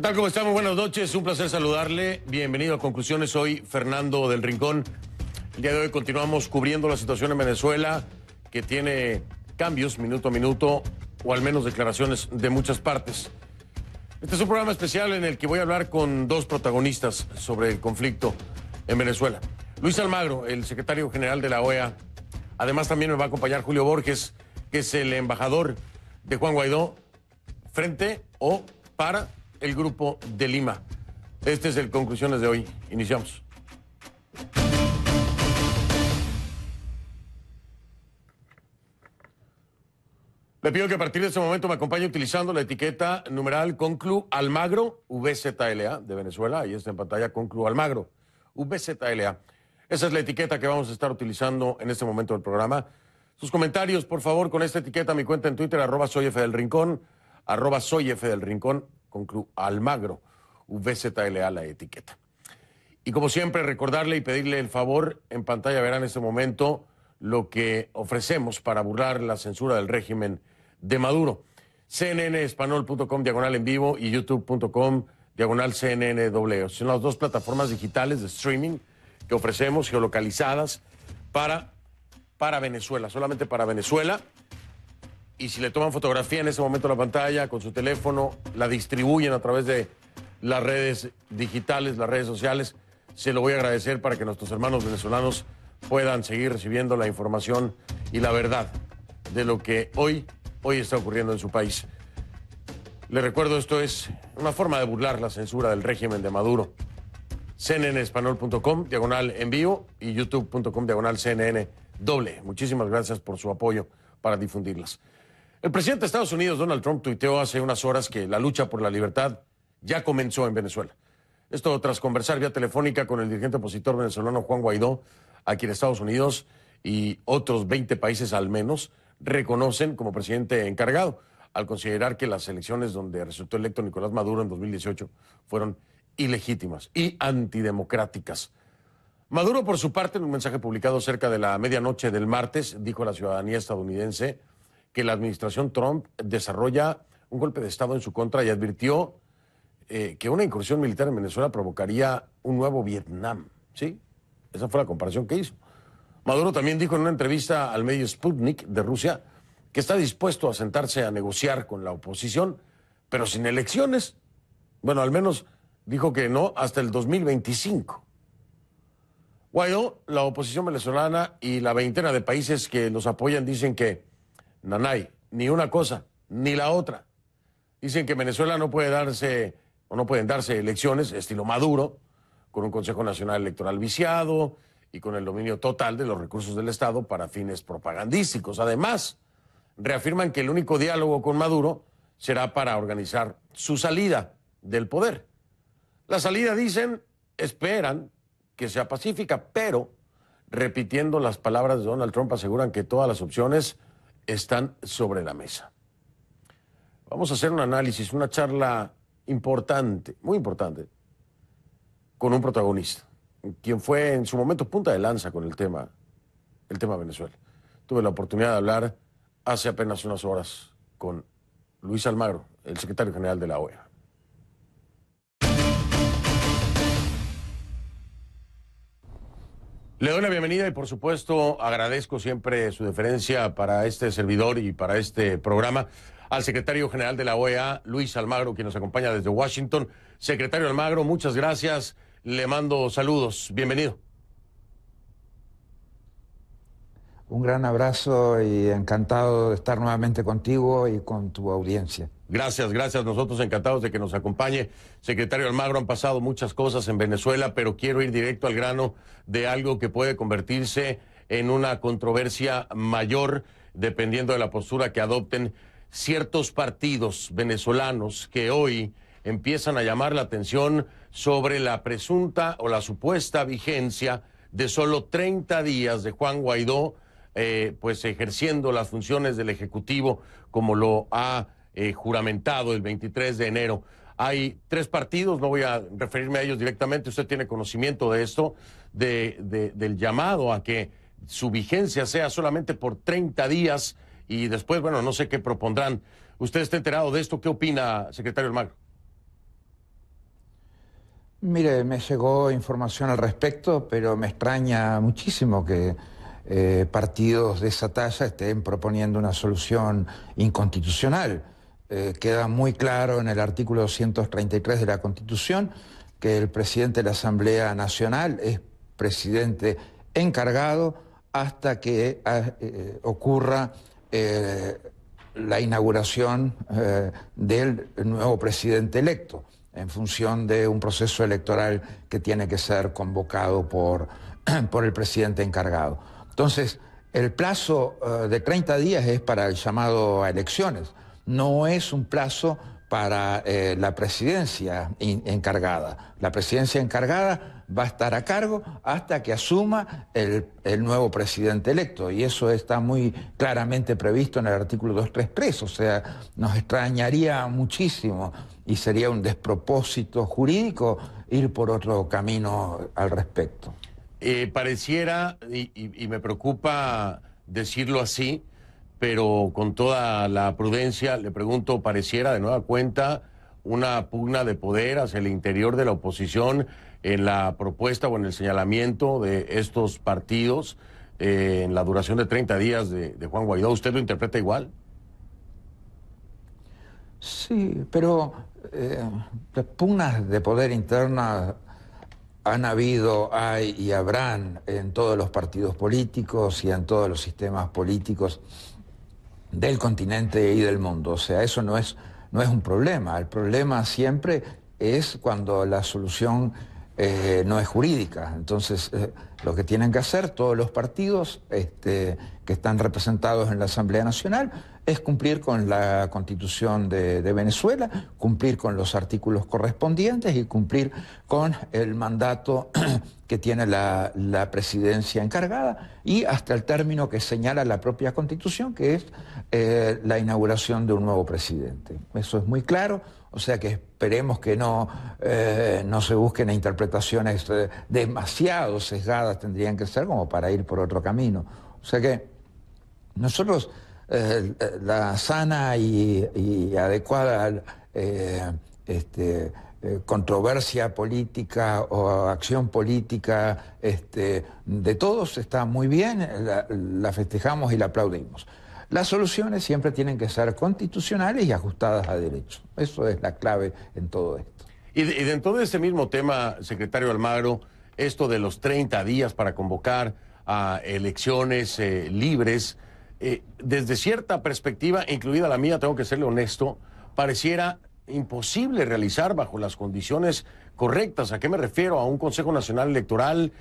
tal? ¿Cómo estamos? Buenas noches, un placer saludarle. Bienvenido a Conclusiones, soy Fernando del Rincón. El día de hoy continuamos cubriendo la situación en Venezuela, que tiene cambios minuto a minuto, o al menos declaraciones de muchas partes. Este es un programa especial en el que voy a hablar con dos protagonistas sobre el conflicto en Venezuela. Luis Almagro, el secretario general de la OEA. Además también me va a acompañar Julio Borges, que es el embajador de Juan Guaidó frente o para el Grupo de Lima. Este es el Conclusiones de hoy. Iniciamos. Le pido que a partir de este momento me acompañe utilizando la etiqueta numeral Conclu Almagro VZLA de Venezuela. Ahí está en pantalla Conclu Almagro VZLA. Esa es la etiqueta que vamos a estar utilizando en este momento del programa. Sus comentarios, por favor, con esta etiqueta, mi cuenta en Twitter, @soyfdelrincón, @soyfdelrincón, Conclu Almagro VZLA, la etiqueta. Y como siempre, recordarle y pedirle el favor, en pantalla verán en este momento lo que ofrecemos para burlar la censura del régimen de Maduro. cnnespanol.com/en vivo y youtube.com/CNN. Son las dos plataformas digitales de streaming que ofrecemos, geolocalizadas para Venezuela, solamente para Venezuela. Y si le toman fotografía en ese momento a la pantalla con su teléfono, la distribuyen a través de las redes digitales, las redes sociales, se lo voy a agradecer para que nuestros hermanos venezolanos puedan seguir recibiendo la información y la verdad de lo que hoy está ocurriendo en su país. Les recuerdo, esto es una forma de burlar la censura del régimen de Maduro. cnnespanol.com/en vivo y youtube.com/CNN doble. Muchísimas gracias por su apoyo para difundirlas. El presidente de Estados Unidos, Donald Trump, tuiteó hace unas horas que la lucha por la libertad ya comenzó en Venezuela. Esto tras conversar vía telefónica con el dirigente opositor venezolano Juan Guaidó, a quien Estados Unidos y otros 20 países al menos reconocen como presidente encargado, al considerar que las elecciones donde resultó electo Nicolás Maduro en 2018 fueron ilegítimas y antidemocráticas. Maduro, por su parte, en un mensaje publicado cerca de la medianoche del martes, dijo a la ciudadanía estadounidense que la administración Trump desarrolla un golpe de Estado en su contra y advirtió que una incursión militar en Venezuela provocaría un nuevo Vietnam. ¿Sí? Esa fue la comparación que hizo. Maduro también dijo en una entrevista al medio Sputnik de Rusia que está dispuesto a sentarse a negociar con la oposición, pero sin elecciones. Bueno, al menos dijo que no hasta el 2025. Guaidó, la oposición venezolana y la veintena de países que los apoyan dicen que nanay, ni una cosa, ni la otra. Dicen que Venezuela no puede darse, o no pueden darse elecciones estilo Maduro, con un Consejo Nacional Electoral viciado y con el dominio total de los recursos del Estado para fines propagandísticos. Además, reafirman que el único diálogo con Maduro será para organizar su salida del poder. La salida, dicen, esperan que sea pacífica, pero, repitiendo las palabras de Donald Trump, aseguran que todas las opciones están sobre la mesa. Vamos a hacer un análisis, una charla importante, muy importante, con un protagonista, quien fue en su momento punta de lanza con el tema Venezuela. Tuve la oportunidad de hablar hace apenas unas horas con Luis Almagro, el secretario general de la OEA. Le doy la bienvenida y, por supuesto, agradezco siempre su deferencia para este servidor y para este programa al secretario general de la OEA, Luis Almagro, quien nos acompaña desde Washington. Secretario Almagro, muchas gracias. Le mando saludos. Bienvenido. Un gran abrazo y encantado de estar nuevamente contigo y con tu audiencia. Gracias, gracias. Nosotros encantados de que nos acompañe. Secretario Almagro, han pasado muchas cosas en Venezuela, pero quiero ir directo al grano de algo que puede convertirse en una controversia mayor, dependiendo de la postura que adopten ciertos partidos venezolanos que hoy empiezan a llamar la atención sobre la presunta o la supuesta vigencia de solo 30 días de Juan Guaidó, pues ejerciendo las funciones del Ejecutivo como lo ha juramentado el 23 de enero. Hay tres partidos, no voy a referirme a ellos directamente, usted tiene conocimiento de esto, del llamado a que su vigencia sea solamente por 30 días y después, bueno, no sé qué propondrán. ¿Usted está enterado de esto? ¿Qué opina, secretario Almagro? Mire, me llegó información al respecto, pero me extraña muchísimo que partidos de esa talla estén proponiendo una solución inconstitucional. Queda muy claro en el artículo 233 de la Constitución que el presidente de la Asamblea Nacional es presidente encargado hasta que ocurra la inauguración del nuevo presidente electo, en función de un proceso electoral que tiene que ser convocado por el presidente encargado. Entonces, el plazo de 30 días es para el llamado a elecciones, no es un plazo para la presidencia encargada. La presidencia encargada va a estar a cargo hasta que asuma el nuevo presidente electo, y eso está muy claramente previsto en el artículo 233, o sea, nos extrañaría muchísimo y sería un despropósito jurídico ir por otro camino al respecto. Pareciera, y me preocupa decirlo así, pero con toda la prudencia le pregunto, pareciera de nueva cuenta una pugna de poder hacia el interior de la oposición en la propuesta o en el señalamiento de estos partidos en la duración de 30 días de Juan Guaidó. ¿Usted lo interpreta igual? Sí, pero las pugnas de poder internas han habido, hay y habrán en todos los partidos políticos y en todos los sistemas políticos del continente y del mundo. O sea, eso no es un problema. El problema siempre es cuando la solución no es jurídica. Entonces, lo que tienen que hacer todos los partidos que están representados en la Asamblea Nacional es cumplir con la Constitución de Venezuela, cumplir con los artículos correspondientes y cumplir con el mandato que tiene la presidencia encargada y hasta el término que señala la propia Constitución, que es la inauguración de un nuevo presidente. Eso es muy claro, o sea que esperemos que no se busquen interpretaciones demasiado sesgadas, tendrían que ser como para ir por otro camino. O sea que nosotros la sana y adecuada controversia política o acción política de todos está muy bien, la festejamos y la aplaudimos. Las soluciones siempre tienen que ser constitucionales y ajustadas a derecho. Eso es la clave en todo esto. Y dentro de ese mismo tema, secretario Almagro, esto de los 30 días para convocar a elecciones libres, desde cierta perspectiva, incluida la mía, tengo que serle honesto, pareciera imposible realizar bajo las condiciones correctas. ¿A qué me refiero? A un Consejo Nacional Electoral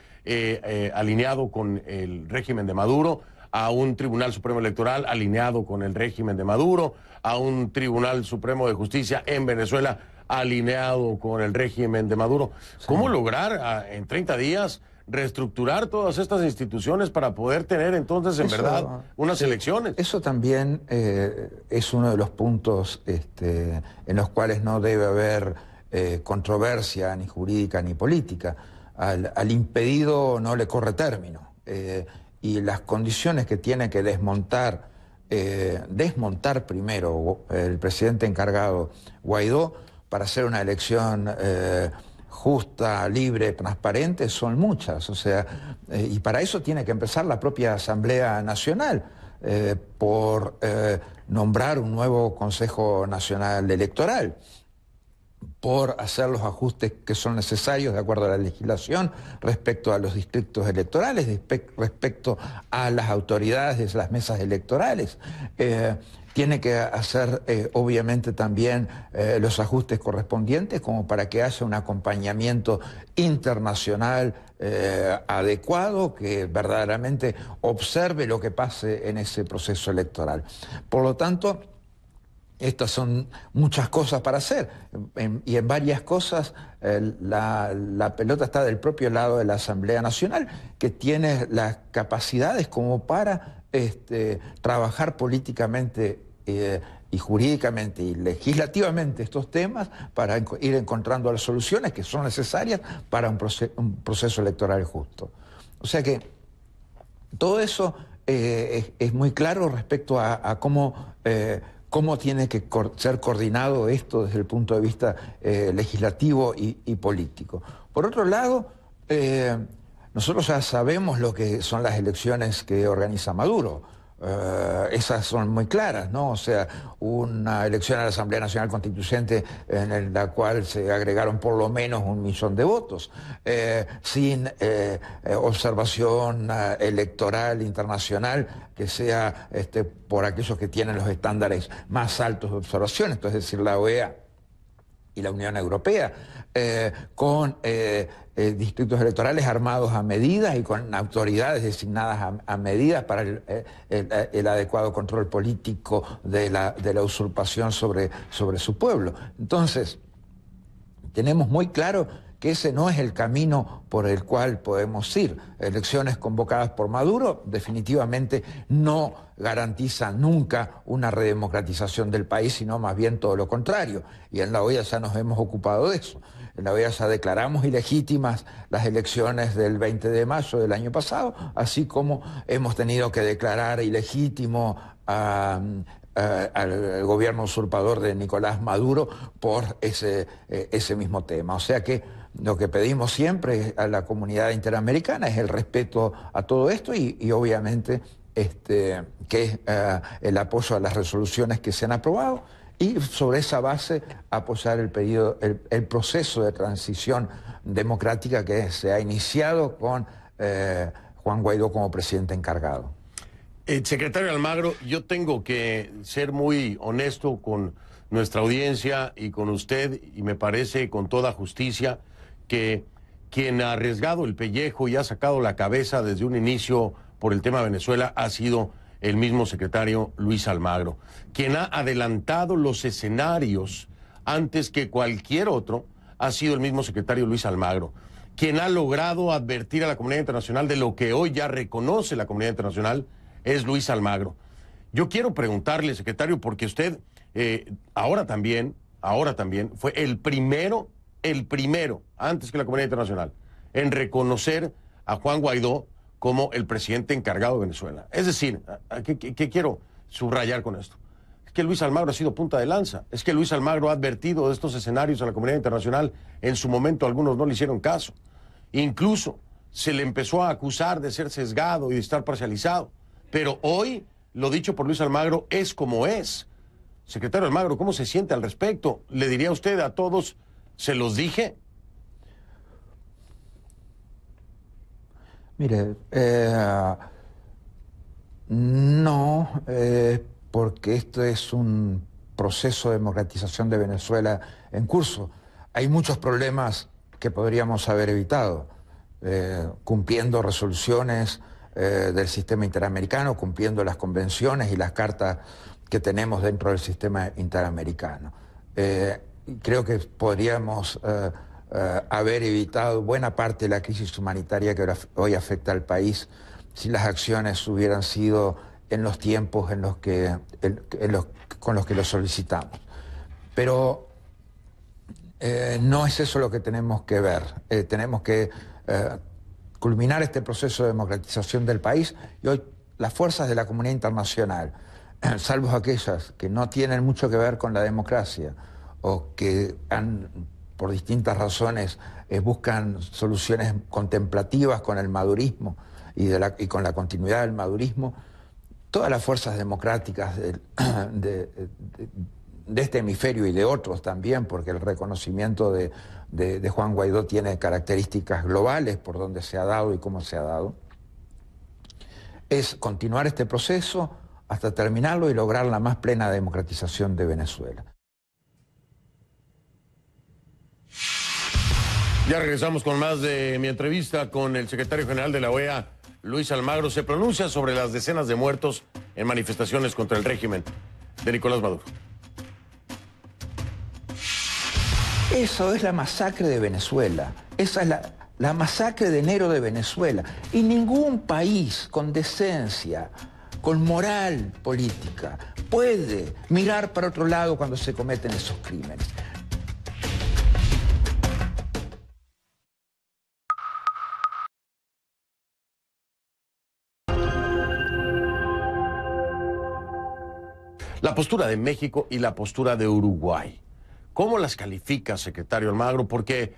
alineado con el régimen de Maduro, a un Tribunal Supremo Electoral alineado con el régimen de Maduro, a un Tribunal Supremo de Justicia en Venezuela alineado con el régimen de Maduro. Sí. ¿Cómo lograr en 30 días reestructurar todas estas instituciones para poder tener entonces en verdad unas elecciones? Eso también es uno de los puntos en los cuales no debe haber controversia ni jurídica ni política. Al impedido no le corre término. Y las condiciones que tiene que desmontar primero el presidente encargado Guaidó para hacer una elección justa, libre, transparente, son muchas. O sea, y para eso tiene que empezar la propia Asamblea Nacional por nombrar un nuevo Consejo Nacional Electoral, por hacer los ajustes que son necesarios de acuerdo a la legislación respecto a los distritos electorales, respecto a las autoridades de las mesas electorales. Tiene que hacer obviamente también los ajustes correspondientes como para que haya un acompañamiento internacional adecuado que verdaderamente observe lo que pase en ese proceso electoral. Por lo tanto, estas son muchas cosas para hacer y en varias cosas la pelota está del propio lado de la Asamblea Nacional, que tiene las capacidades como para trabajar políticamente y jurídicamente y legislativamente estos temas para ir encontrando las soluciones que son necesarias para un proceso electoral justo. O sea que todo eso es muy claro respecto a cómo cómo tiene que ser coordinado esto desde el punto de vista legislativo y político. Por otro lado, nosotros ya sabemos lo que son las elecciones que organiza Maduro. Esas son muy claras, ¿no? O sea, una elección a la Asamblea Nacional Constituyente en la cual se agregaron por lo menos 1 millón de votos, sin observación electoral internacional que sea por aquellos que tienen los estándares más altos de observación, es decir, la OEA y la Unión Europea, con distritos electorales armados a medida y con autoridades designadas a medida para el adecuado control político de la usurpación sobre su pueblo. Entonces, tenemos muy claro que ese no es el camino por el cual podemos ir. Elecciones convocadas por Maduro definitivamente no garantizan nunca una redemocratización del país, sino más bien todo lo contrario. Y en la OEA ya nos hemos ocupado de eso. En la OEA ya declaramos ilegítimas las elecciones del 20 de mayo del año pasado, así como hemos tenido que declarar ilegítimo al gobierno usurpador de Nicolás Maduro por ese mismo tema. O sea que lo que pedimos siempre a la comunidad interamericana es el respeto a todo esto y obviamente que el apoyo a las resoluciones que se han aprobado y sobre esa base apoyar el proceso de transición democrática que se ha iniciado con Juan Guaidó como presidente encargado. Secretario Almagro, yo tengo que ser muy honesto con nuestra audiencia y con usted, y me parece con toda justicia que quien ha arriesgado el pellejo y ha sacado la cabeza desde un inicio por el tema de Venezuela ha sido el mismo secretario Luis Almagro, quien ha adelantado los escenarios antes que cualquier otro ha sido el mismo secretario Luis Almagro, quien ha logrado advertir a la comunidad internacional de lo que hoy ya reconoce la comunidad internacional es Luis Almagro. Yo quiero preguntarle, secretario, porque usted ahora también fue el primero, antes que la comunidad internacional, en reconocer a Juan Guaidó como el presidente encargado de Venezuela. Es decir, ¿qué quiero subrayar con esto? Es que Luis Almagro ha sido punta de lanza, es que Luis Almagro ha advertido de estos escenarios a la comunidad internacional, en su momento algunos no le hicieron caso. Incluso se le empezó a acusar de ser sesgado y de estar parcializado. Pero hoy, lo dicho por Luis Almagro es como es. Secretario Almagro, ¿cómo se siente al respecto? ¿Le diría usted a todos, se los dije? Mire, no, porque esto es un proceso de democratización de Venezuela en curso. Hay muchos problemas que podríamos haber evitado, cumpliendo resoluciones del sistema interamericano, cumpliendo las convenciones y las cartas que tenemos dentro del sistema interamericano. Creo que podríamos haber evitado buena parte de la crisis humanitaria que hoy afecta al país si las acciones hubieran sido en los tiempos con los que lo solicitamos. Pero no es eso lo que tenemos que ver. Tenemos que culminar este proceso de democratización del país y hoy las fuerzas de la comunidad internacional, salvo aquellas que no tienen mucho que ver con la democracia o que por distintas razones buscan soluciones contemplativas con el madurismo y con la continuidad del madurismo, todas las fuerzas democráticas de este hemisferio y de otros también, porque el reconocimiento de Juan Guaidó tiene características globales por donde se ha dado y cómo se ha dado, es continuar este proceso hasta terminarlo y lograr la más plena democratización de Venezuela. Ya regresamos con más de mi entrevista con el secretario general de la OEA, Luis Almagro. Se pronuncia sobre las decenas de muertos en manifestaciones contra el régimen de Nicolás Maduro. Eso es la masacre de Venezuela. Esa es la masacre de enero de Venezuela. Y ningún país con decencia, con moral política, puede mirar para otro lado cuando se cometen esos crímenes. La postura de México y la postura de Uruguay. ¿Cómo las califica, secretario Almagro? Porque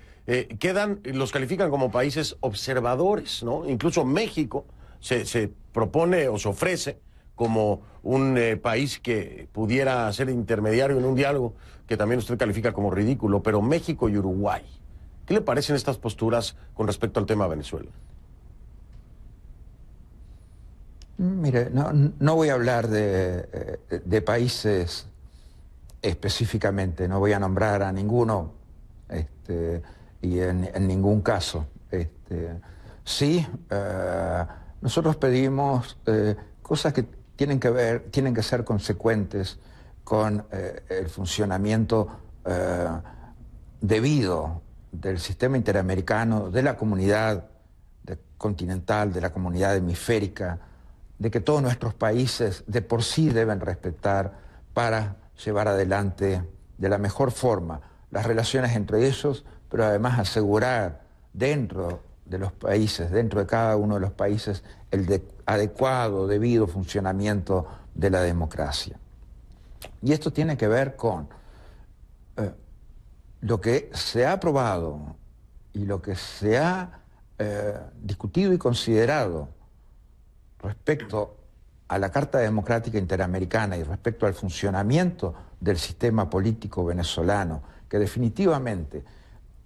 los califican como países observadores, ¿no? Incluso México se propone o se ofrece como un país que pudiera ser intermediario en un diálogo que también usted califica como ridículo, pero México y Uruguay, ¿qué le parecen estas posturas con respecto al tema de Venezuela? Mire, no voy a hablar de países específicamente, no voy a nombrar a ninguno y en ningún caso. Sí, nosotros pedimos cosas que tienen que ser consecuentes con el funcionamiento debido del sistema interamericano, de la comunidad continental, de la comunidad hemisférica, de que todos nuestros países de por sí deben respetar para llevar adelante de la mejor forma las relaciones entre ellos, pero además asegurar dentro de los países, dentro de cada uno de los países, el adecuado, debido funcionamiento de la democracia. Y esto tiene que ver con lo que se ha aprobado y lo que se ha discutido y considerado respecto a la Carta Democrática Interamericana y respecto al funcionamiento del sistema político venezolano, que definitivamente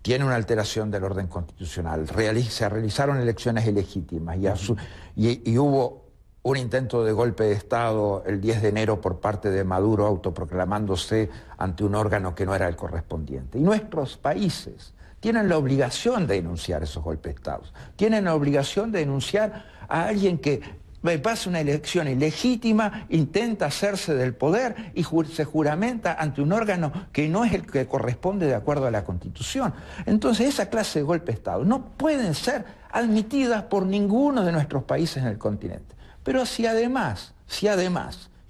tiene una alteración del orden constitucional. Se realizaron elecciones ilegítimas y hubo un intento de golpe de Estado el 10 de enero por parte de Maduro, autoproclamándose ante un órgano que no era el correspondiente. Y nuestros países tienen la obligación de denunciar esos golpes de Estado. Tienen la obligación de denunciar a alguien que pasa una elección ilegítima, intenta hacerse del poder y se juramenta ante un órgano que no es el que corresponde de acuerdo a la Constitución. Entonces, esa clase de golpe de Estado no pueden ser admitidas por ninguno de nuestros países en el continente. Pero si además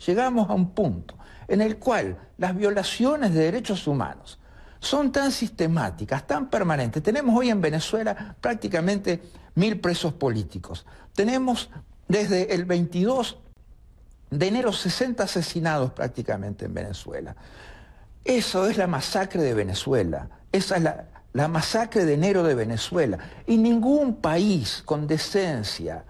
llegamos a un punto en el cual las violaciones de derechos humanos son tan sistemáticas, tan permanentes, tenemos hoy en Venezuela prácticamente 1000 presos políticos, tenemos desde el 22 de enero 60 asesinados prácticamente en Venezuela. Eso es la masacre de Venezuela, esa es la masacre de enero de Venezuela. Y ningún país con decencia,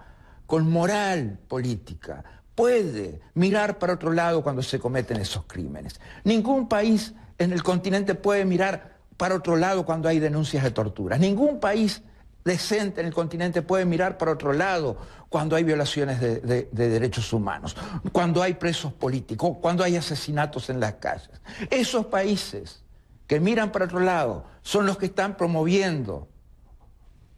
con moral política, puede mirar para otro lado cuando se cometen esos crímenes. Ningún país en el continente puede mirar para otro lado cuando hay denuncias de tortura. Ningún país decente en el continente puede mirar para otro lado cuando hay violaciones de derechos humanos, cuando hay presos políticos, cuando hay asesinatos en las calles. Esos países que miran para otro lado son los que están promoviendo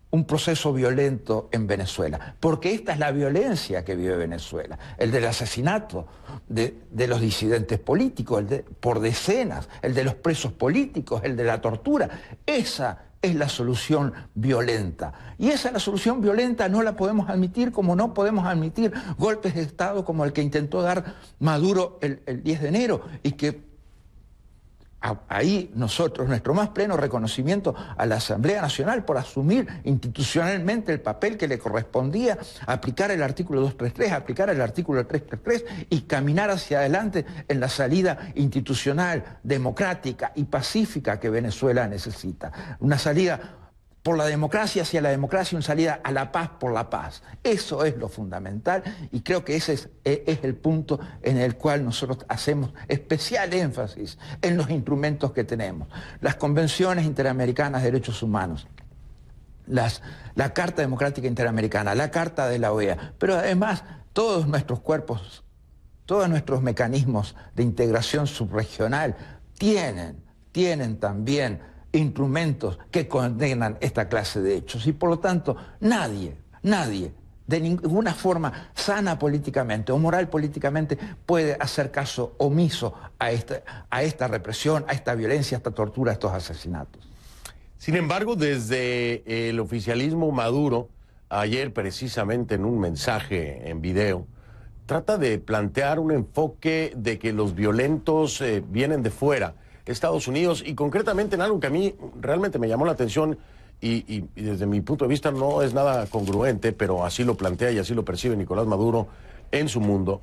un proceso violento en Venezuela, porque esta es la violencia que vive Venezuela, el del asesinato de los disidentes políticos, por decenas, el de los presos políticos, el de la tortura. Esa es la solución violenta. Y la solución violenta no la podemos admitir, como no podemos admitir golpes de Estado como el que intentó dar Maduro el 10 de enero y que ahí nosotros, nuestro más pleno reconocimiento a la Asamblea Nacional por asumir institucionalmente el papel que le correspondía, aplicar el artículo 233, aplicar el artículo 333 y caminar hacia adelante en la salida institucional, democrática y pacífica que Venezuela necesita. Una salida por la democracia hacia la democracia, una salida a la paz por la paz. Eso es lo fundamental y creo que ese es el punto en el cual nosotros hacemos especial énfasis en los instrumentos que tenemos. Las convenciones interamericanas de derechos humanos, la Carta Democrática Interamericana, la Carta de la OEA, pero además todos nuestros cuerpos, todos nuestros mecanismos de integración subregional tienen también instrumentos que condenan esta clase de hechos y por lo tanto nadie de ninguna forma sana políticamente o moral políticamente puede hacer caso omiso a esta represión, a esta violencia, a esta tortura, a estos asesinatos. Sin embargo, desde el oficialismo Maduro, ayer precisamente en un mensaje en video, trata de plantear un enfoque de que los violentos vienen de fuera, Estados Unidos, y concretamente en algo que a mí realmente me llamó la atención y desde mi punto de vista no es nada congruente, pero así lo plantea y así lo percibe Nicolás Maduro en su mundo.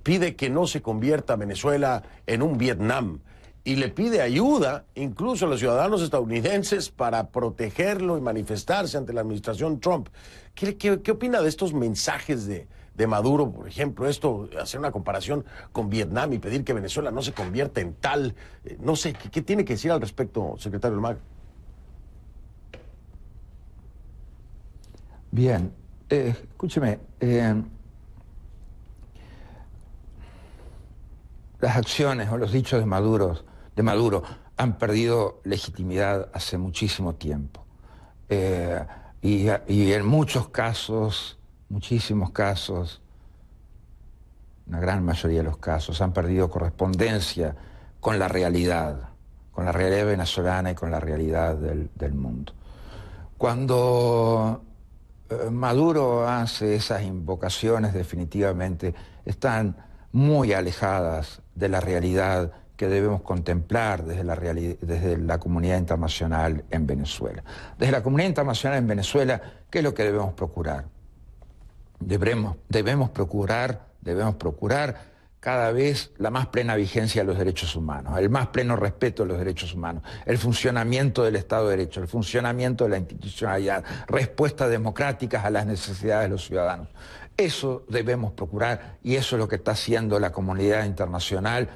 pide que no se convierta Venezuela en un Vietnam y le pide ayuda incluso a los ciudadanos estadounidenses para protegerlo y manifestarse ante la administración Trump. ¿Qué opina de estos mensajes de Maduro, por ejemplo, esto, hacer una comparación con Vietnam y pedir que Venezuela no se convierta en tal? No sé, ¿qué tiene que decir al respecto, secretario Almagro? Bien, escúcheme, las acciones o los dichos de Maduro han perdido legitimidad hace muchísimo tiempo. Y en muchos casos, muchísimos casos, una gran mayoría de los casos, han perdido correspondencia con la realidad venezolana y con la realidad del mundo. Cuando Maduro hace esas invocaciones, definitivamente están muy alejadas de la realidad que debemos contemplar desde la comunidad internacional en Venezuela. Desde la comunidad internacional en Venezuela, ¿qué es lo que debemos procurar? Debemos procurar cada vez la más plena vigencia de los derechos humanos, el más pleno respeto de los derechos humanos, el funcionamiento del Estado de Derecho, el funcionamiento de la institucionalidad, respuestas democráticas a las necesidades de los ciudadanos. Eso debemos procurar y eso es lo que está haciendo la comunidad internacional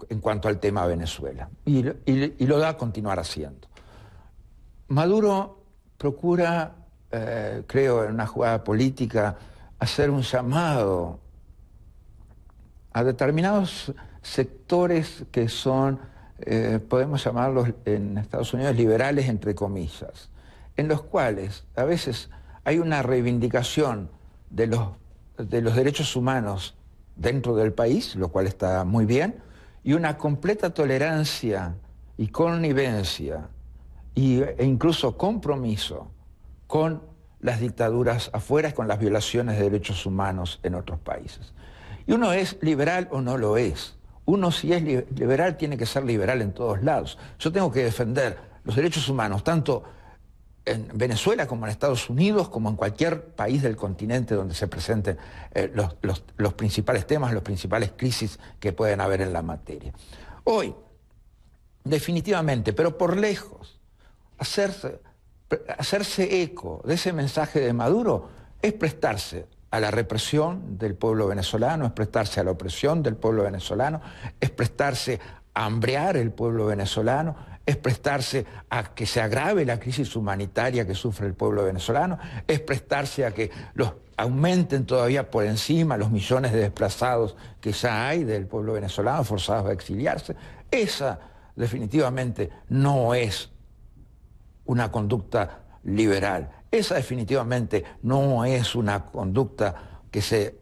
en cuanto al tema Venezuela. Y lo va a continuar haciendo. Maduro procura, creo, en una jugada política, hacer un llamado a determinados sectores que son, podemos llamarlos en Estados Unidos, liberales, entre comillas, en los cuales a veces hay una reivindicación de los derechos humanos dentro del país, lo cual está muy bien, y una completa tolerancia y connivencia e incluso compromiso con las dictaduras afuera y con las violaciones de derechos humanos en otros países. Y uno es liberal o no lo es. Uno, si es liberal, tiene que ser liberal en todos lados. Yo tengo que defender los derechos humanos, tanto en Venezuela como en Estados Unidos, como en cualquier país del continente donde se presenten los principales temas, las principales crisis que pueden haber en la materia. Hoy, definitivamente, pero por lejos, hacerse eco de ese mensaje de Maduro es prestarse a la represión del pueblo venezolano, es prestarse a la opresión del pueblo venezolano, es prestarse a hambrear el pueblo venezolano, es prestarse a que se agrave la crisis humanitaria que sufre el pueblo venezolano, es prestarse a que aumenten todavía por encima los millones de desplazados que ya hay del pueblo venezolano forzados a exiliarse. Esa definitivamente no es una conducta liberal. Esa definitivamente no es una conducta que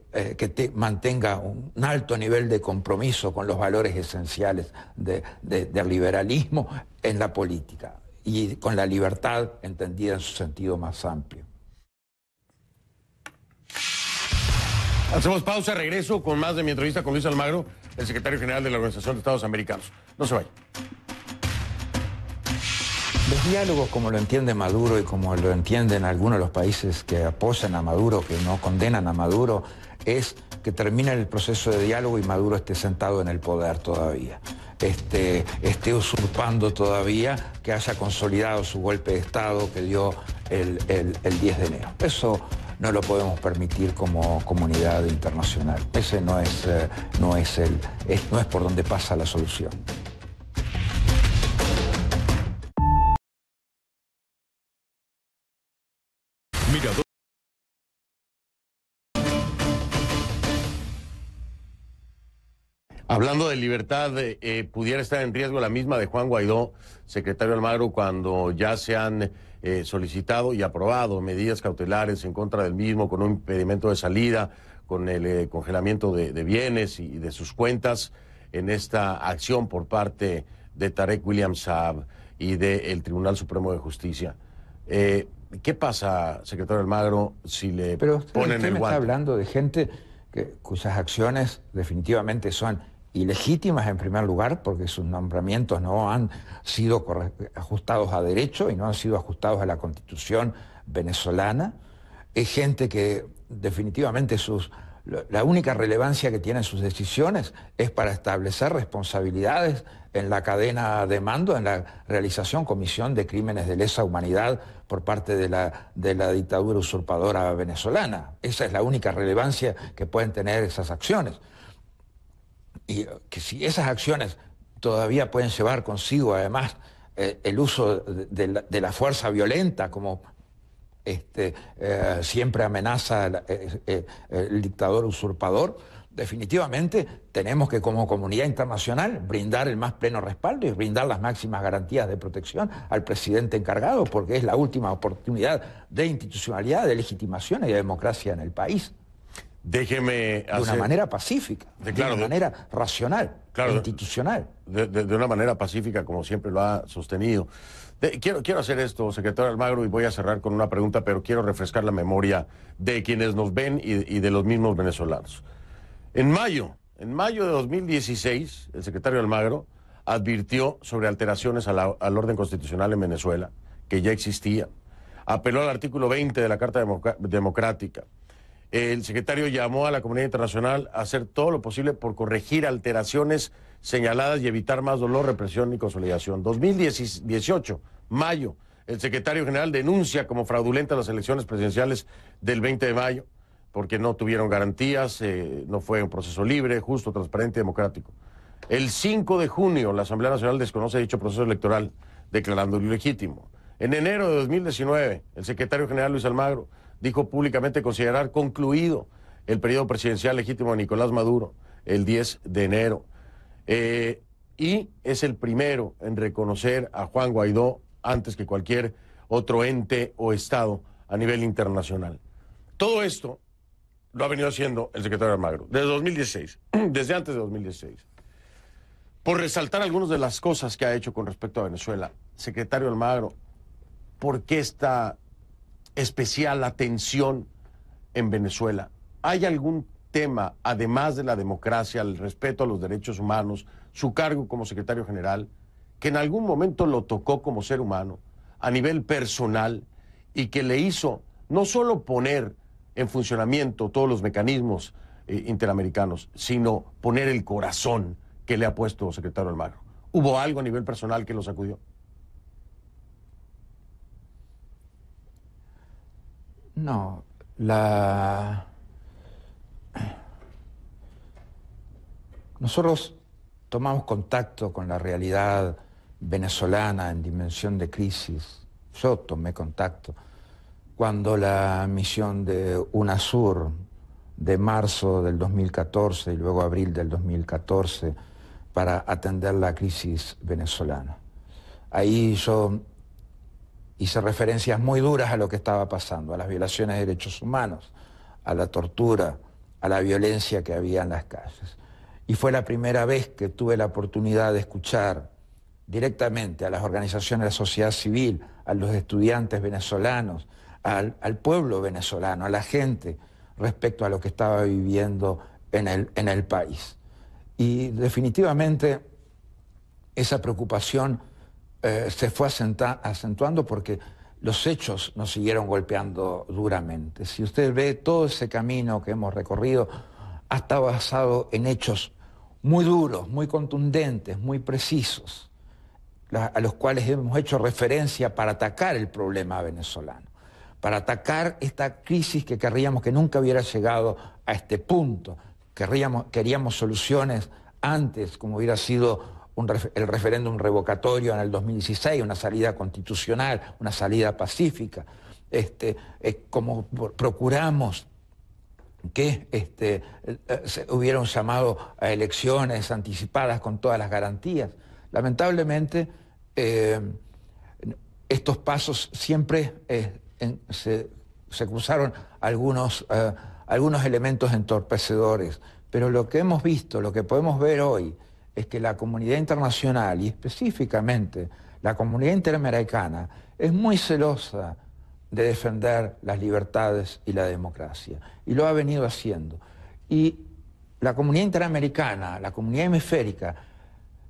mantenga un alto nivel de compromiso con los valores esenciales del liberalismo en la política y con la libertad entendida en su sentido más amplio. Hacemos pausa, regreso con más de mi entrevista con Luis Almagro, el secretario general de la Organización de Estados Americanos. No se vayan. Los diálogos, como lo entiende Maduro y como lo entienden algunos de los países que apoyan a Maduro, que no condenan a Maduro, es que termine el proceso de diálogo y Maduro esté sentado en el poder todavía, esté usurpando todavía, que haya consolidado su golpe de Estado que dio el 10 de enero. Eso no lo podemos permitir como comunidad internacional. Ese no es por donde pasa la solución. Mirador. Hablando de libertad, pudiera estar en riesgo la misma de Juan Guaidó, secretario Almagro, cuando ya se han solicitado y aprobado medidas cautelares en contra del mismo, con un impedimento de salida, con el congelamiento de bienes y de sus cuentas, en esta acción por parte de Tarek William Saab y del Tribunal Supremo de Justicia. ¿Qué pasa, secretario Almagro, si le ponen el guante? Está hablando de gente cuyas acciones definitivamente son ilegítimas en primer lugar, porque sus nombramientos no han sido ajustados a derecho y no han sido ajustados a la Constitución venezolana. Es gente que definitivamente sus La única relevancia que tienen sus decisiones es para establecer responsabilidades en la cadena de mando, en la realización, comisión de crímenes de lesa humanidad por parte de la dictadura usurpadora venezolana. Esa es la única relevancia que pueden tener esas acciones. Y que si esas acciones todavía pueden llevar consigo, además, el uso de la fuerza violenta, como siempre amenaza el dictador usurpador, definitivamente tenemos que, como comunidad internacional, brindar el más pleno respaldo y brindar las máximas garantías de protección al presidente encargado, porque es la última oportunidad de institucionalidad, de legitimación y de democracia en el país. Déjeme hacer... De una manera pacífica, de una manera racional, institucional. De una manera pacífica, como siempre lo ha sostenido. Quiero hacer esto, secretario Almagro, y voy a cerrar con una pregunta, pero quiero refrescar la memoria de quienes nos ven y de los mismos venezolanos. En mayo de 2016, el secretario Almagro advirtió sobre alteraciones al orden constitucional en Venezuela, que ya existía. Apeló al artículo 20 de la Carta Democrática. El secretario llamó a la comunidad internacional a hacer todo lo posible por corregir alteraciones señaladas y evitar más dolor, represión y consolidación. 2018, mayo, el secretario general denuncia como fraudulentas las elecciones presidenciales del 20 de mayo, porque no tuvieron garantías, no fue un proceso libre, justo, transparente y democrático. El 5 de junio, la Asamblea Nacional desconoce dicho proceso electoral, declarándolo ilegítimo. En enero de 2019, el secretario general Luis Almagro dijo públicamente considerar concluido el periodo presidencial legítimo de Nicolás Maduro el 10 de enero. Y es el primero en reconocer a Juan Guaidó antes que cualquier otro ente o Estado a nivel internacional. Todo esto lo ha venido haciendo el secretario Almagro desde 2016, desde antes de 2016. Por resaltar algunas de las cosas que ha hecho con respecto a Venezuela, secretario Almagro, ¿por qué esta especial atención en Venezuela? ¿Hay algún tema, además de la democracia, el respeto a los derechos humanos, su cargo como secretario general, que en algún momento lo tocó como ser humano, a nivel personal, y que le hizo no solo poner en funcionamiento todos los mecanismos interamericanos, sino poner el corazón que le ha puesto secretario Almagro? ¿Hubo algo a nivel personal que lo sacudió? No, nosotros tomamos contacto con la realidad venezolana en dimensión de crisis. Yo tomé contacto cuando la misión de UNASUR de marzo del 2014 y luego abril del 2014 para atender la crisis venezolana. Ahí yo hice referencias muy duras a lo que estaba pasando, a las violaciones de derechos humanos, a la tortura, a la violencia que había en las calles. Y fue la primera vez que tuve la oportunidad de escuchar directamente a las organizaciones de la sociedad civil, a los estudiantes venezolanos, al pueblo venezolano, a la gente, respecto a lo que estaba viviendo en el país. Y definitivamente esa preocupación se fue acentuando porque los hechos nos siguieron golpeando duramente. Si usted ve todo ese camino que hemos recorrido, ha estado basado en hechos muy duros, muy contundentes, muy precisos, a los cuales hemos hecho referencia para atacar el problema venezolano, para atacar esta crisis que querríamos que nunca hubiera llegado a este punto. Queríamos soluciones antes, como hubiera sido el referéndum revocatorio en el 2016, una salida constitucional, una salida pacífica, como procuramos que hubiera un llamado a elecciones anticipadas con todas las garantías. Lamentablemente, estos pasos siempre se cruzaron algunos elementos entorpecedores, pero lo que hemos visto, lo que podemos ver hoy, es que la comunidad internacional, y específicamente la comunidad interamericana, es muy celosa de defender las libertades y la democracia, y lo ha venido haciendo. Y la comunidad interamericana, la comunidad hemisférica,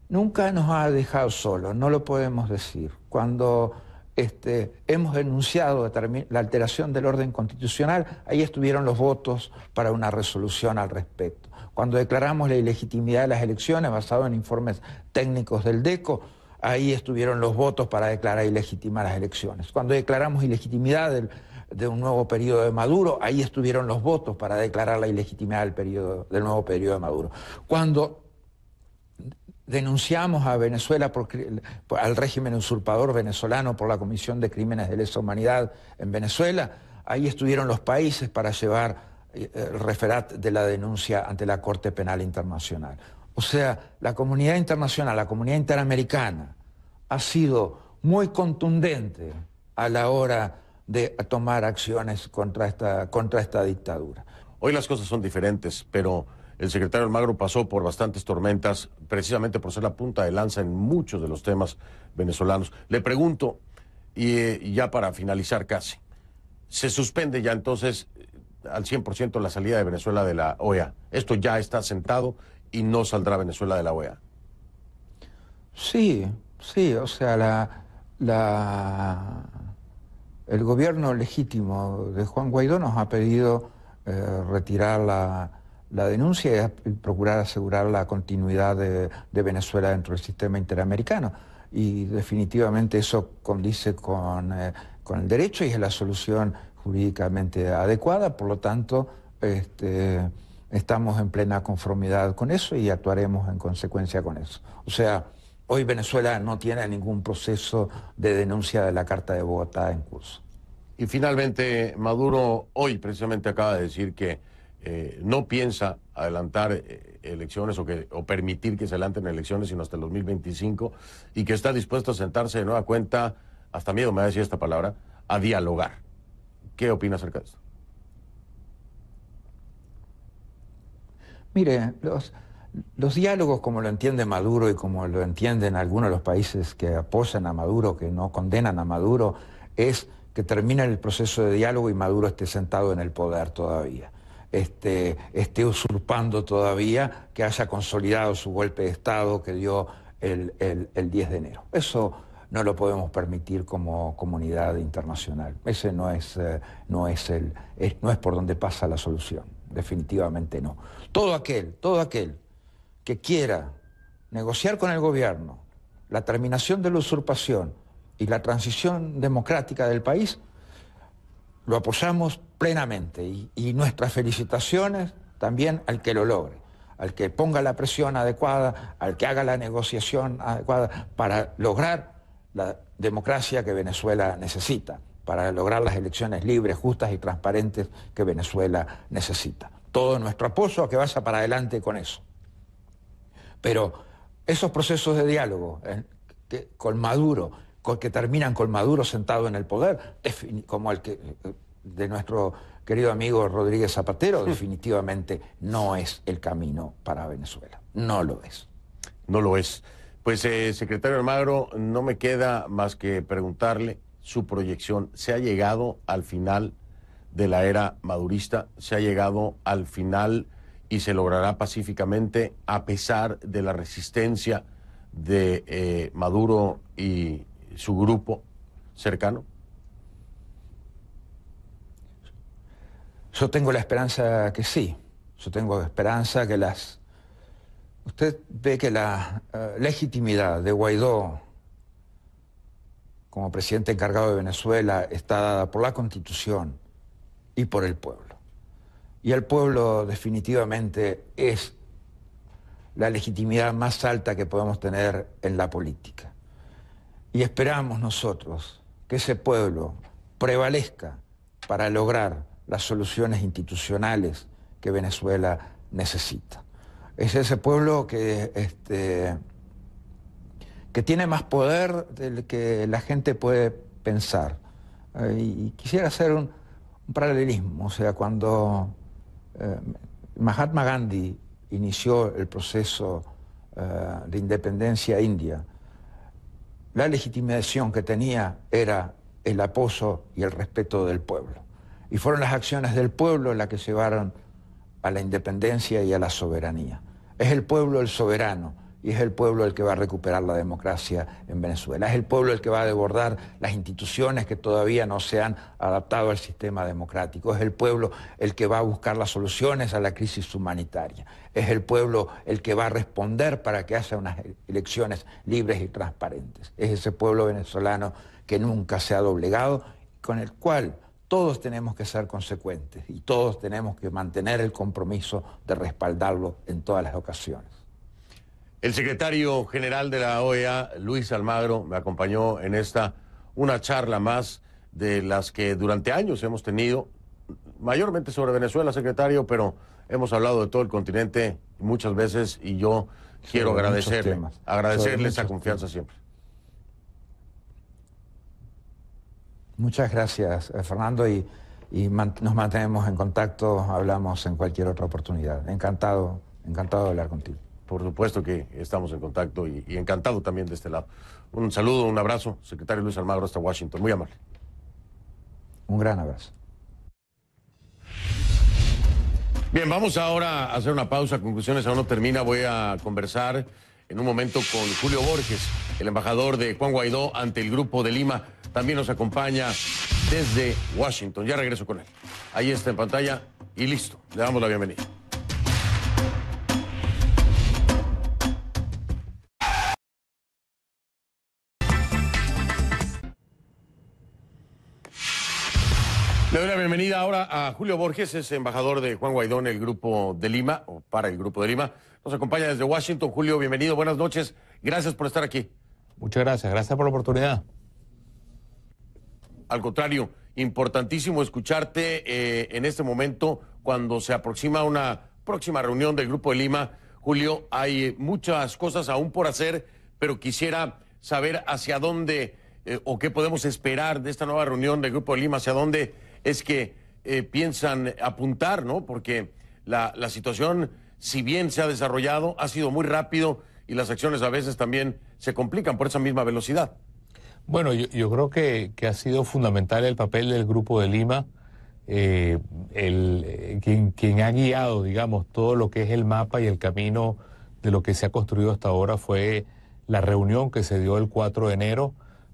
nunca nos ha dejado solos, no lo podemos decir. Cuando hemos denunciado la alteración del orden constitucional, ahí estuvieron los votos para una resolución al respecto. Cuando declaramos la ilegitimidad de las elecciones, basado en informes técnicos del DECO, ahí estuvieron los votos para declarar ilegítimas las elecciones. Cuando declaramos ilegitimidad de un nuevo periodo de Maduro, ahí estuvieron los votos para declarar la ilegitimidad del nuevo periodo de Maduro. Cuando denunciamos a Venezuela al régimen usurpador venezolano por la Comisión de Crímenes de Lesa Humanidad en Venezuela, ahí estuvieron los países para llevar el referat de la denuncia ante la Corte Penal Internacional. O sea, la comunidad internacional, la comunidad interamericana, ha sido muy contundente a la hora de tomar acciones contra esta dictadura. Hoy las cosas son diferentes, pero el secretario Almagro pasó por bastantes tormentas, precisamente por ser la punta de lanza en muchos de los temas venezolanos. Le pregunto, y ya para finalizar casi, ¿se suspende ya entonces al 100% la salida de Venezuela de la OEA? ¿Esto ya está sentado y no saldrá Venezuela de la OEA? Sí, o sea, el gobierno legítimo de Juan Guaidó nos ha pedido retirar la denuncia y procurar asegurar la continuidad de Venezuela dentro del sistema interamericano. Y definitivamente eso condice con el derecho y es la solución jurídicamente adecuada, por lo tanto estamos en plena conformidad con eso y actuaremos en consecuencia con eso. O sea, hoy Venezuela no tiene ningún proceso de denuncia de la Carta de Bogotá en curso. Y finalmente, Maduro hoy precisamente acaba de decir que no piensa adelantar elecciones o permitir que se adelanten elecciones sino hasta el 2025 y que está dispuesto a sentarse de nueva cuenta, hasta miedo me va a decir esta palabra, a dialogar. ¿Qué opina acerca de esto? Mire, los diálogos como lo entiende Maduro y como lo entienden algunos de los países que apoyan a Maduro, que no condenan a Maduro, es que termine el proceso de diálogo y Maduro esté sentado en el poder todavía. Esté usurpando todavía, que haya consolidado su golpe de Estado que dio el 10 de enero. Eso no lo podemos permitir como comunidad internacional. Ese no es por donde pasa la solución, definitivamente no. Todo aquel que quiera negociar con el gobierno la terminación de la usurpación y la transición democrática del país, lo apoyamos plenamente y nuestras felicitaciones también al que lo logre, al que ponga la presión adecuada, al que haga la negociación adecuada para lograr la democracia que Venezuela necesita, para lograr las elecciones libres, justas y transparentes que Venezuela necesita. Todo nuestro apoyo a que vaya para adelante con eso. Pero esos procesos de diálogo con Maduro, que terminan con Maduro sentado en el poder, como el que de nuestro querido amigo Rodríguez Zapatero, definitivamente no es el camino para Venezuela. No lo es. No lo es. Pues, secretario Almagro, no me queda más que preguntarle su proyección. ¿Se ha llegado al final de la era madurista? ¿Se ha llegado al final y se logrará pacíficamente a pesar de la resistencia de Maduro y su grupo cercano? Yo tengo la esperanza que sí. Yo tengo esperanza que Usted ve que la legitimidad de Guaidó como presidente encargado de Venezuela está dada por la Constitución y por el pueblo. Y el pueblo definitivamente es la legitimidad más alta que podemos tener en la política. Y esperamos nosotros que ese pueblo prevalezca para lograr las soluciones institucionales que Venezuela necesita. Es ese pueblo que tiene más poder del que la gente puede pensar. Y quisiera hacer un paralelismo, o sea, cuando Mahatma Gandhi inició el proceso de independencia india, la legitimación que tenía era el apoyo y el respeto del pueblo. Y fueron las acciones del pueblo las que llevaron a la independencia y a la soberanía. Es el pueblo el soberano y es el pueblo el que va a recuperar la democracia en Venezuela. Es el pueblo el que va a desbordar las instituciones que todavía no se han adaptado al sistema democrático. Es el pueblo el que va a buscar las soluciones a la crisis humanitaria. Es el pueblo el que va a responder para que haya unas elecciones libres y transparentes. Es ese pueblo venezolano que nunca se ha doblegado, con el cual todos tenemos que ser consecuentes y todos tenemos que mantener el compromiso de respaldarlo en todas las ocasiones. El secretario general de la OEA, Luis Almagro, me acompañó en una charla más de las que durante años hemos tenido, mayormente sobre Venezuela, secretario, pero hemos hablado de todo el continente muchas veces y yo quiero agradecerle esa confianza siempre. Muchas gracias, Fernando, y nos mantenemos en contacto, hablamos en cualquier otra oportunidad. Encantado de hablar contigo. Por supuesto que estamos en contacto y encantado también de este lado. Un saludo, un abrazo, secretario Luis Almagro, hasta Washington. Muy amable. Un gran abrazo. Bien, vamos ahora a hacer una pausa. Conclusiones aún no termina. Voy a conversar en un momento con Julio Borges, el embajador de Juan Guaidó ante el Grupo de Lima. También nos acompaña desde Washington. Ya regreso con él. Ahí está en pantalla y listo. Le damos la bienvenida. Le doy la bienvenida ahora a Julio Borges, es embajador de Juan Guaidó en el Grupo de Lima, o para el Grupo de Lima. Nos acompaña desde Washington. Julio, bienvenido, buenas noches. Gracias por estar aquí. Muchas gracias por la oportunidad. Al contrario, importantísimo escucharte en este momento cuando se aproxima una próxima reunión del Grupo de Lima. Julio, hay muchas cosas aún por hacer, pero quisiera saber hacia dónde o qué podemos esperar de esta nueva reunión del Grupo de Lima, hacia dónde es que piensan apuntar, ¿no? Porque la situación, si bien se ha desarrollado, ha sido muy rápido y las acciones a veces también se complican por esa misma velocidad. Bueno, yo creo que ha sido fundamental el papel del Grupo de Lima, quien ha guiado, digamos, todo lo que es el mapa y el camino de lo que se ha construido hasta ahora fue la reunión que se dio el 4 de enero,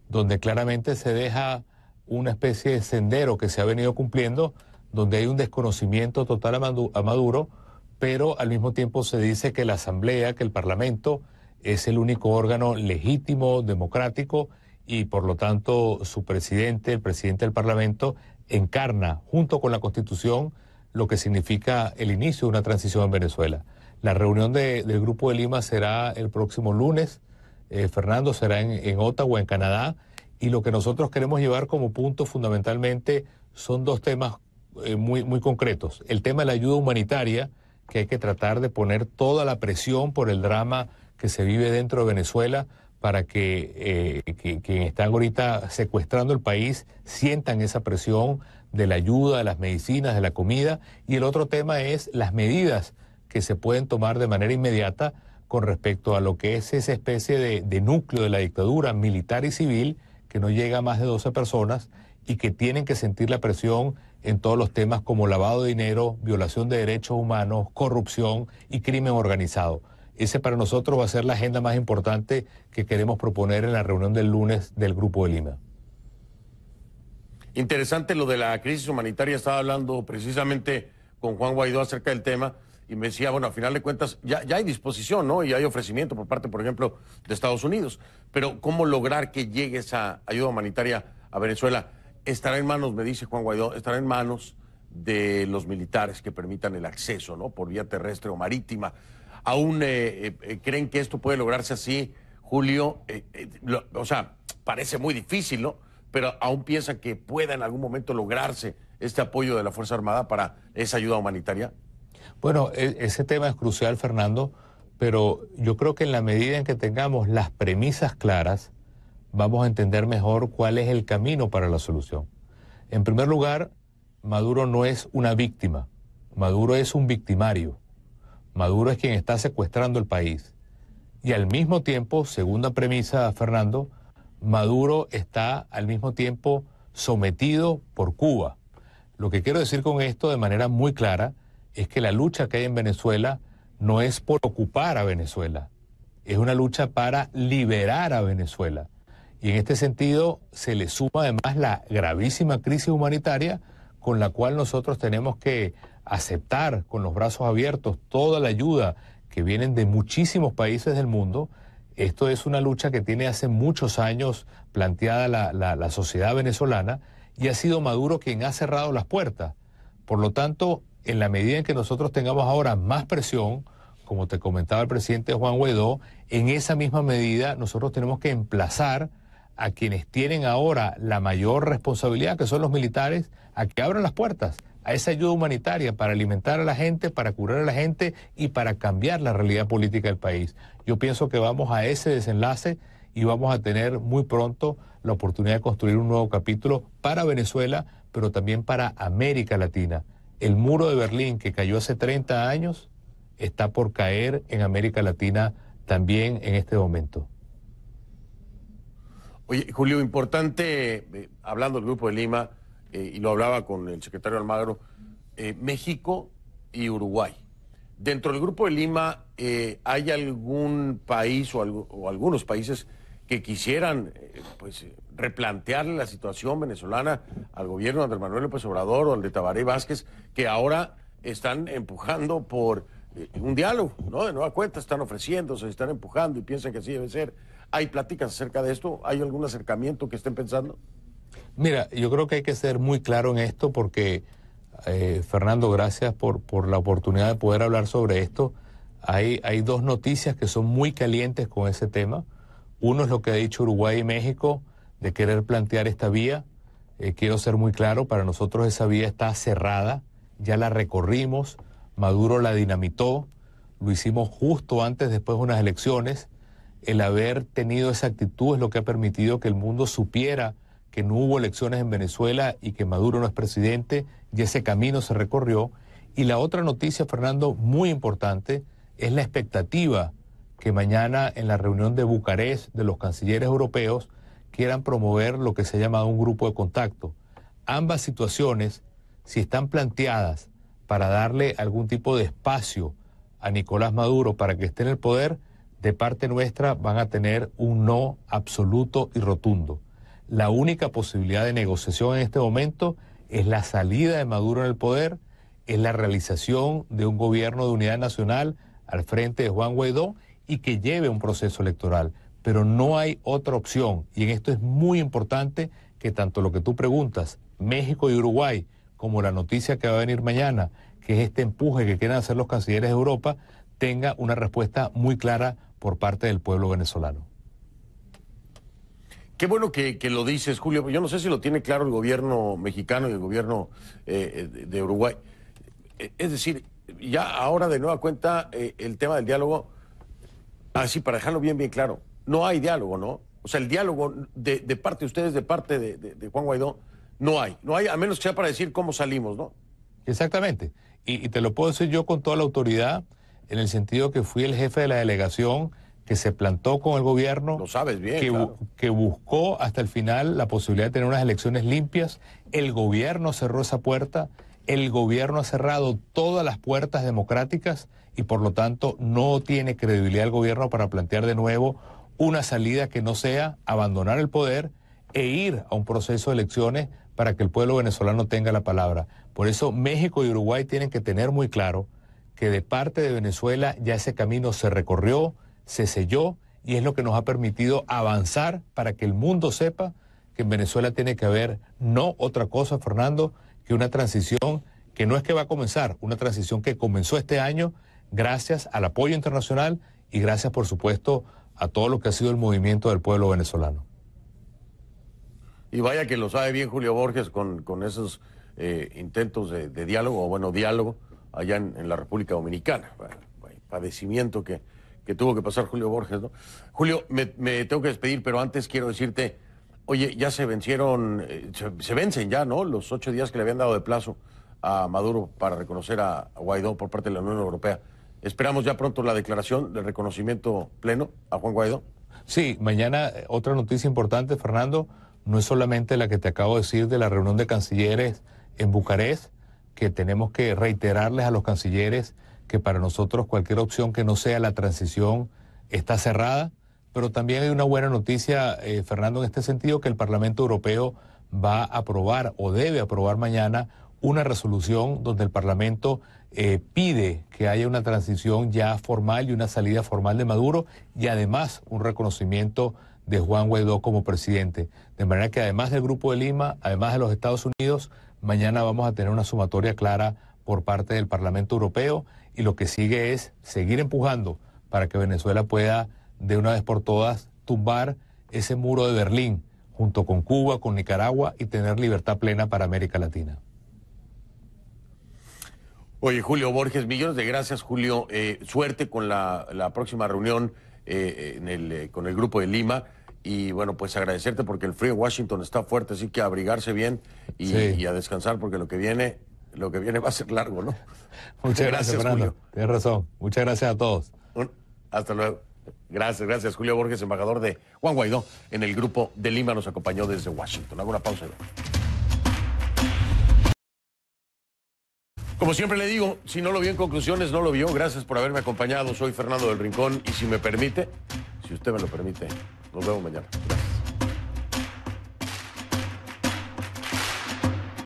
donde claramente se deja una especie de sendero que se ha venido cumpliendo, donde hay un desconocimiento total a Maduro, pero al mismo tiempo se dice que la Asamblea, que el Parlamento, es el único órgano legítimo, democrático, y por lo tanto su presidente, el presidente del Parlamento, encarna junto con la Constitución lo que significa el inicio de una transición en Venezuela. La reunión del Grupo de Lima será el próximo lunes, Fernando, será en Ottawa, en Canadá, y lo que nosotros queremos llevar como punto fundamentalmente son dos temas muy concretos. El tema de la ayuda humanitaria, que hay que tratar de poner toda la presión por el drama que se vive dentro de Venezuela para que quienes están ahorita secuestrando el país sientan esa presión de la ayuda, de las medicinas, de la comida. Y el otro tema es las medidas que se pueden tomar de manera inmediata con respecto a lo que es esa especie de núcleo de la dictadura militar y civil que no llega a más de 12 personas y que tienen que sentir la presión en todos los temas como lavado de dinero, violación de derechos humanos, corrupción y crimen organizado. Ese para nosotros va a ser la agenda más importante que queremos proponer en la reunión del lunes del Grupo de Lima. Interesante lo de la crisis humanitaria. Estaba hablando precisamente con Juan Guaidó acerca del tema y me decía, bueno, a final de cuentas ya hay disposición, ¿no? Y hay ofrecimiento por parte, por ejemplo, de Estados Unidos. Pero ¿cómo lograr que llegue esa ayuda humanitaria a Venezuela? Estará en manos, me dice Juan Guaidó, estará en manos de los militares que permitan el acceso, ¿no? Por vía terrestre o marítima. ¿Aún creen que esto puede lograrse así, Julio? O sea, parece muy difícil, ¿no? Pero ¿aún piensan que pueda en algún momento lograrse este apoyo de la Fuerza Armada para esa ayuda humanitaria? Bueno, ese tema es crucial, Fernando, pero yo creo que en la medida en que tengamos las premisas claras, vamos a entender mejor cuál es el camino para la solución. En primer lugar, Maduro no es una víctima, Maduro es un victimario. Maduro es quien está secuestrando el país. Y al mismo tiempo, segunda premisa, Fernando, Maduro está al mismo tiempo sometido por Cuba. Lo que quiero decir con esto de manera muy clara es que la lucha que hay en Venezuela no es por ocupar a Venezuela, es una lucha para liberar a Venezuela. Y en este sentido se le suma además la gravísima crisis humanitaria con la cual nosotros tenemos que aceptar con los brazos abiertos toda la ayuda que vienen de muchísimos países del mundo. Esto es una lucha que tiene hace muchos años planteada la sociedad venezolana y ha sido Maduro quien ha cerrado las puertas. Por lo tanto, en la medida en que nosotros tengamos ahora más presión, como te comentaba el presidente Juan Guaidó, en esa misma medida nosotros tenemos que emplazar a quienes tienen ahora la mayor responsabilidad, que son los militares, a que abran las puertas a esa ayuda humanitaria para alimentar a la gente, para curar a la gente y para cambiar la realidad política del país. Yo pienso que vamos a ese desenlace y vamos a tener muy pronto la oportunidad de construir un nuevo capítulo para Venezuela, pero también para América Latina. El muro de Berlín, que cayó hace 30 años, está por caer en América Latina también en este momento. Oye, Julio, importante, hablando del Grupo de Lima, y lo hablaba con el secretario Almagro, México y Uruguay. Dentro del Grupo de Lima, ¿hay algún país o algunos países que quisieran replantearle la situación venezolana al gobierno de Andrés Manuel López Obrador o al de Tabaré Vázquez, que ahora están empujando por un diálogo, ¿no? De nueva cuenta están ofreciéndose, están empujando y piensan que así debe ser? ¿Hay pláticas acerca de esto? ¿Hay algún acercamiento que estén pensando? Mira, yo creo que hay que ser muy claro en esto porque, Fernando, gracias por la oportunidad de poder hablar sobre esto. Hay dos noticias que son muy calientes con ese tema. Uno es lo que ha dicho Uruguay y México de querer plantear esta vía. Quiero ser muy claro, para nosotros esa vía está cerrada, ya la recorrimos, Maduro la dinamitó, lo hicimos justo antes, después de unas elecciones. El haber tenido esa actitud es lo que ha permitido que el mundo supiera que no hubo elecciones en Venezuela y que Maduro no es presidente, y ese camino se recorrió. Y la otra noticia, Fernando, muy importante, es la expectativa que mañana en la reunión de Bucarest de los cancilleres europeos quieran promover lo que se ha llamado un grupo de contacto. Ambas situaciones, si están planteadas para darle algún tipo de espacio a Nicolás Maduro para que esté en el poder, de parte nuestra van a tener un no absoluto y rotundo. La única posibilidad de negociación en este momento es la salida de Maduro en el poder, es la realización de un gobierno de unidad nacional al frente de Juan Guaidó y que lleve un proceso electoral. Pero no hay otra opción, y en esto es muy importante que tanto lo que tú preguntas, México y Uruguay, como la noticia que va a venir mañana, que es este empuje que quieren hacer los cancilleres de Europa, tenga una respuesta muy clara por parte del pueblo venezolano. Qué bueno que lo dices, Julio. Yo no sé si lo tiene claro el gobierno mexicano y el gobierno de Uruguay. Es decir, ya ahora de nueva cuenta el tema del diálogo, así para dejarlo bien claro, no hay diálogo, ¿no? O sea, el diálogo de parte de ustedes, de parte de Juan Guaidó, no hay, a menos que sea para decir cómo salimos, ¿no? Exactamente. Y te lo puedo decir yo con toda la autoridad, en el sentido que fui el jefe de la delegación que se plantó con el gobierno, lo sabes bien, que buscó hasta el final la posibilidad de tener unas elecciones limpias. El gobierno cerró esa puerta, el gobierno ha cerrado todas las puertas democráticas y por lo tanto no tiene credibilidad el gobierno para plantear de nuevo una salida que no sea abandonar el poder e ir a un proceso de elecciones para que el pueblo venezolano tenga la palabra. Por eso México y Uruguay tienen que tener muy claro que de parte de Venezuela ya ese camino se recorrió, se selló y es lo que nos ha permitido avanzar para que el mundo sepa que en Venezuela tiene que haber no otra cosa, Fernando, que una transición que no es que va a comenzar, una transición que comenzó este año gracias al apoyo internacional y gracias, por supuesto, a todo lo que ha sido el movimiento del pueblo venezolano. Y vaya que lo sabe bien Julio Borges con esos intentos de diálogo, o bueno, diálogo allá en la República Dominicana. Padecimiento que tuvo que pasar Julio Borges, ¿no? Julio, me tengo que despedir, pero antes quiero decirte, oye, ya se vencieron, se vencen ya, ¿no? Los 8 días que le habían dado de plazo a Maduro para reconocer a Guaidó por parte de la Unión Europea. ¿Esperamos ya pronto la declaración de reconocimiento pleno a Juan Guaidó? Sí, mañana otra noticia importante, Fernando, no es solamente la que te acabo de decir de la reunión de cancilleres en Bucarest, que tenemos que reiterarles a los cancilleres que para nosotros cualquier opción que no sea la transición está cerrada, pero también hay una buena noticia, Fernando, en este sentido, que el Parlamento Europeo va a aprobar o debe aprobar mañana una resolución donde el Parlamento pide que haya una transición ya formal y una salida formal de Maduro y además un reconocimiento de Juan Guaidó como presidente. De manera que además del Grupo de Lima, además de los Estados Unidos, mañana vamos a tener una sumatoria clara por parte del Parlamento Europeo y lo que sigue es seguir empujando para que Venezuela pueda de una vez por todas tumbar ese muro de Berlín junto con Cuba, con Nicaragua y tener libertad plena para América Latina. Oye, Julio Borges, millones de gracias, Julio. Suerte con la próxima reunión con el Grupo de Lima. Y bueno, pues agradecerte porque el frío en Washington está fuerte, así que a abrigarse bien y a descansar porque lo que viene va a ser largo, ¿no? Muchas gracias, Fernando. Julio. Tienes razón. Muchas gracias a todos. Hasta luego. Gracias. Julio Borges, embajador de Juan Guaidó en el Grupo de Lima, nos acompañó desde Washington. Hago una pausa. Como siempre le digo, si no lo vio en conclusiones, no lo vio. Gracias por haberme acompañado. Soy Fernando del Rincón y si me permite, si usted me lo permite, nos vemos mañana.